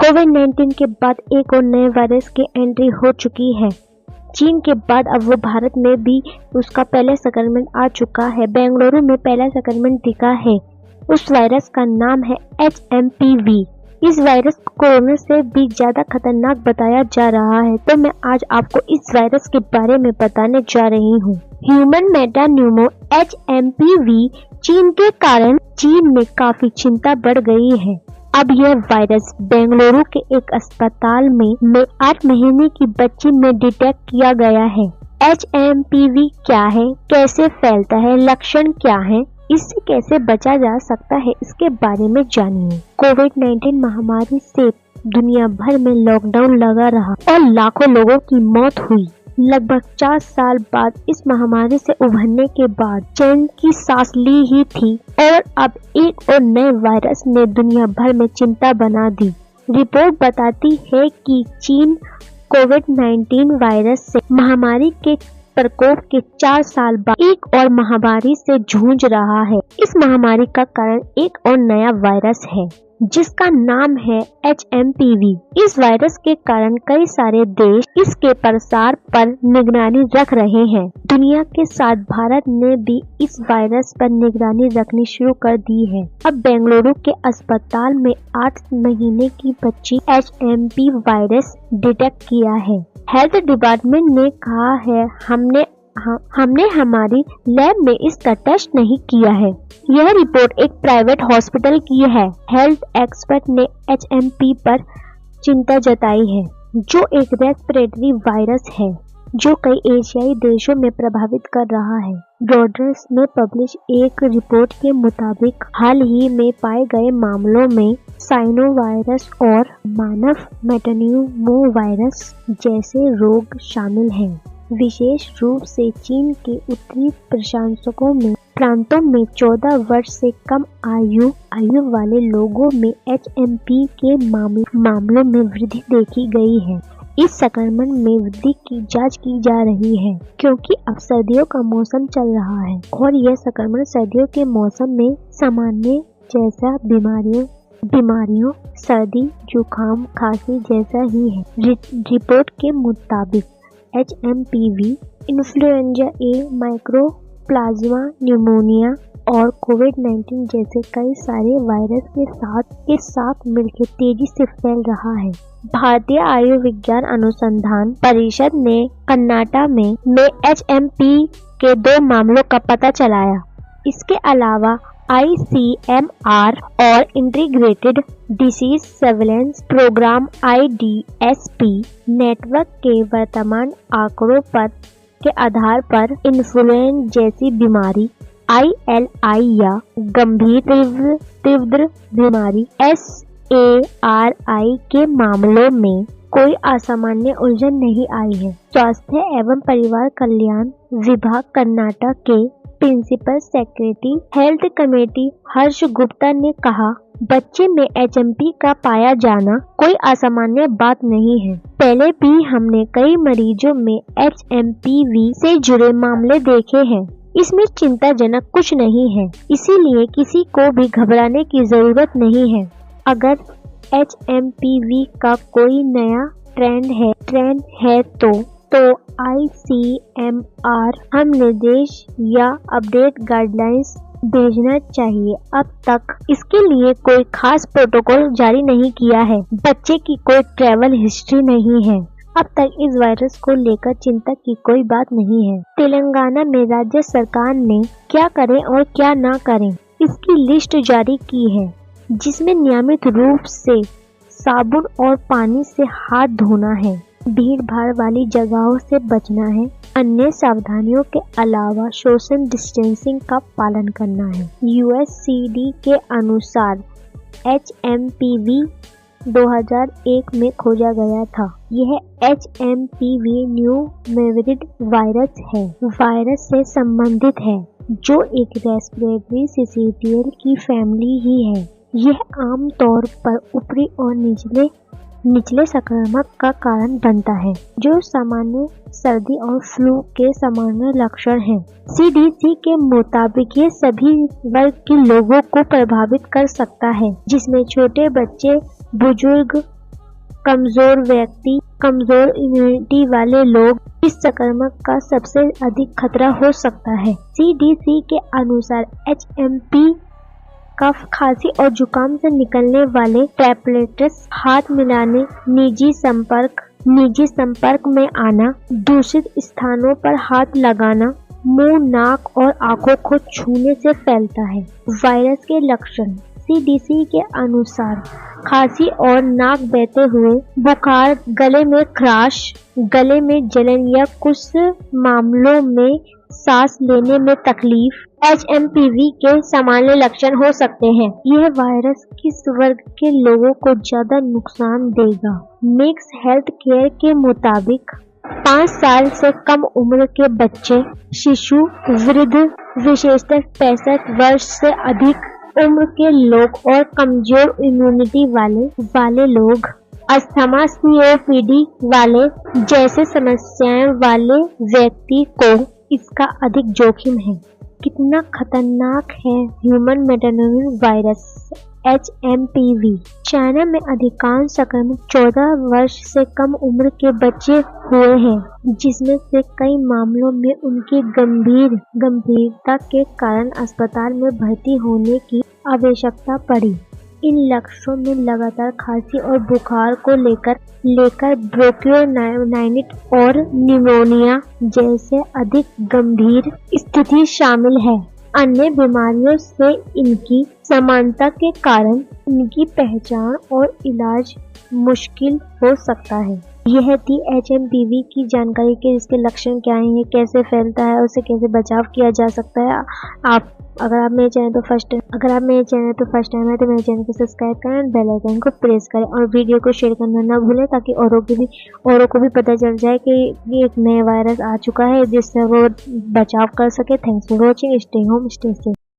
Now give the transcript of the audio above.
कोविड-19 के बाद एक और नए वायरस की एंट्री हो चुकी है। चीन के बाद अब वो भारत में भी उसका पहला संक्रमण आ चुका है। बेंगलुरु में पहला संक्रमण दिखा है। उस वायरस का नाम है HMPV। इस वायरस को कोरोना से भी ज्यादा खतरनाक बताया जा रहा है, तो मैं आज आपको इस वायरस के बारे में बताने जा रही हूँ। ह्यूमन मेटान्यूमो HMPV चीन के कारण चीन में काफी चिंता बढ़ गई है। अब यह वायरस बेंगलुरु के एक अस्पताल में 8 महीने की बच्ची में डिटेक्ट किया गया है। HMPV क्या है, कैसे फैलता है, लक्षण क्या है, इससे कैसे बचा जा सकता है, इसके बारे में जानिए। कोविड-19 महामारी से दुनिया भर में लॉकडाउन लगा रहा और लाखों लोगों की मौत हुई। लगभग 4 साल बाद इस महामारी से उभरने के बाद चैन की सांस ली ही थी और अब एक और नए वायरस ने दुनिया भर में चिंता बना दी। रिपोर्ट बताती है कि चीन कोविड-19 वायरस से महामारी के प्रकोप के 4 साल बाद एक और महामारी से जूझ रहा है। इस महामारी का कारण एक और नया वायरस है जिसका नाम है HMPV। इस वायरस के कारण कई सारे देश इसके प्रसार पर निगरानी रख रहे हैं। दुनिया के साथ भारत ने भी इस वायरस पर निगरानी रखनी शुरू कर दी है। अब बेंगलुरु के अस्पताल में 8 महीने की बच्ची HMP वायरस डिटेक्ट किया है। हेल्थ डिपार्टमेंट ने कहा है हमने हमारी लैब में इसका टेस्ट नहीं किया है। यह रिपोर्ट एक प्राइवेट हॉस्पिटल की है। हेल्थ एक्सपर्ट ने HMP पर चिंता जताई है, जो एक रेस्पिरेटरी वायरस है जो कई एशियाई देशों में प्रभावित कर रहा है। रॉयटर्स में पब्लिश एक रिपोर्ट के मुताबिक हाल ही में पाए गए मामलों में साइनोवायरस और मानव मेटान्यूमो वायरस जैसे रोग शामिल हैं। विशेष रूप से चीन के उत्तरी प्रांतों में 14 वर्ष से कम आयु वाले लोगों में HMP के मामलों में वृद्धि देखी गई है। इस संक्रमण में वृद्धि की जांच की जा रही है क्योंकि अब सर्दियों का मौसम चल रहा है और यह संक्रमण सर्दियों के मौसम में सामान्य जैसा बीमारियों सर्दी, जुकाम, खांसी जैसा ही है। रिपोर्ट के मुताबिक HMPV influenza A, mycoplasma pneumonia और कोविड-19 जैसे कई सारे वायरस के साथ मिलकर तेजी से फैल रहा है। भारतीय आयुर्विज्ञान अनुसंधान परिषद ने कर्नाटक में HMP के 2 मामलों का पता चलाया। इसके अलावा ICMR और integrated disease surveillance programme IDSP network के वर्तमान आंकड़ों के आधार पर इन्फ्लुएंजा जैसी बीमारी ILI या गंभीर तीव्र बीमारी SARI के मामलों में कोई असामान्य उलझन नहीं आई है। स्वास्थ्य एवं परिवार कल्याण विभाग कर्नाटक के प्रिंसिपल सेक्रेटरी हेल्थ कमेटी हर्ष गुप्ता ने कहा, बच्चे में HMP का पाया जाना कोई असामान्य बात नहीं है। पहले भी हमने कई मरीजों में HMPV से जुड़े मामले देखे हैं। इसमें चिंताजनक कुछ नहीं है, इसीलिए किसी को भी घबराने की जरूरत नहीं है। अगर HMPV का कोई नया ट्रेंड है तो ICMR हम निर्देश या अपडेट गाइडलाइंस भेजना चाहिए। अब तक इसके लिए कोई खास प्रोटोकॉल जारी नहीं किया है। बच्चे की कोई ट्रैवल हिस्ट्री नहीं है। अब तक इस वायरस को लेकर चिंता की कोई बात नहीं है। तेलंगाना में राज्य सरकार ने क्या करें और क्या ना करें इसकी लिस्ट जारी की है, जिसमें नियमित रूप से साबुन और पानी से हाथ धोना है, भीड़ भाड़ वाली जगहों से बचना है, अन्य सावधानियों के अलावा सोशल डिस्टेंसिंग का पालन करना है। USCD के अनुसार HMPV 2001 में खोजा गया था। यह HMPV न्यू मेविरिड वायरस से संबंधित है, जो एक रेस्पिरेटरी सिंसिटियल की फैमिली ही है। यह आमतौर पर ऊपरी और निचले संक्रमण का कारण बनता है, जो सामान्य सर्दी और फ्लू के सामान्य लक्षण हैं। CDC के मुताबिक ये सभी वर्ग के लोगों को प्रभावित कर सकता है, जिसमें छोटे बच्चे, बुजुर्ग कमजोर व्यक्ति, कमजोर इम्यूनिटी वाले लोग इस संक्रमण का सबसे अधिक खतरा हो सकता है। CDC के अनुसार HMP कफ, खांसी और जुकाम से निकलने वाले ड्रॉपलेट्स हाथ मिलाने, निजी संपर्क में आना, दूषित स्थानों पर हाथ लगाना, मुंह, नाक और आंखों को छूने से फैलता है। वायरस के लक्षण CDC के अनुसार खांसी और नाक बहते हुए, बुखार, गले में खराश, गले में जलन या कुछ मामलों में सांस लेने में तकलीफ HMPV के सामान्य लक्षण हो सकते हैं। यह वायरस किस वर्ग के लोगों को ज्यादा नुकसान देगा? मिक्स हेल्थ केयर के मुताबिक 5 साल से कम उम्र के बच्चे, शिशु, वृद्ध, विशेषकर 65 वर्ष से अधिक उम्र के लोग और कमजोर इम्यूनिटी वाले लोग, अस्थमा, COPD वाले जैसे समस्याएं वाले व्यक्ति को इसका अधिक जोखिम है। कितना खतरनाक है ह्यूमन मेटानोविर वायरस HMPV? चाइना में अधिकांश संक्रमण 14 वर्ष से कम उम्र के बच्चे हुए हैं, जिसमें से कई मामलों में उनकी गंभीरता के कारण अस्पताल में भर्ती होने की आवश्यकता पड़ी। इन लक्षणों में लगातार खांसी और बुखार को लेकर ब्रोंकियोलाइटिस और निमोनिया जैसे अधिक गंभीर स्थिति शामिल है। अन्य बीमारियों से इनकी समानता के कारण इनकी पहचान और इलाज मुश्किल हो सकता है। यह थी HMPV की जानकारी कि इसके लक्षण क्या हैं, कैसे फैलता है, उससे कैसे बचाव किया जा सकता है। अगर आप मेरे चैनल पर फर्स्ट टाइम है तो मेरे चैनल को सब्सक्राइब करें, बेल आइकन को प्रेस करें और वीडियो को शेयर करना ना भूलें, ताकि औरों को भी पता चल जाए कि एक नया वायरस आ चुका है, जिससे वो बचाव कर सके। Thanks for watching. Stay home, stay safe.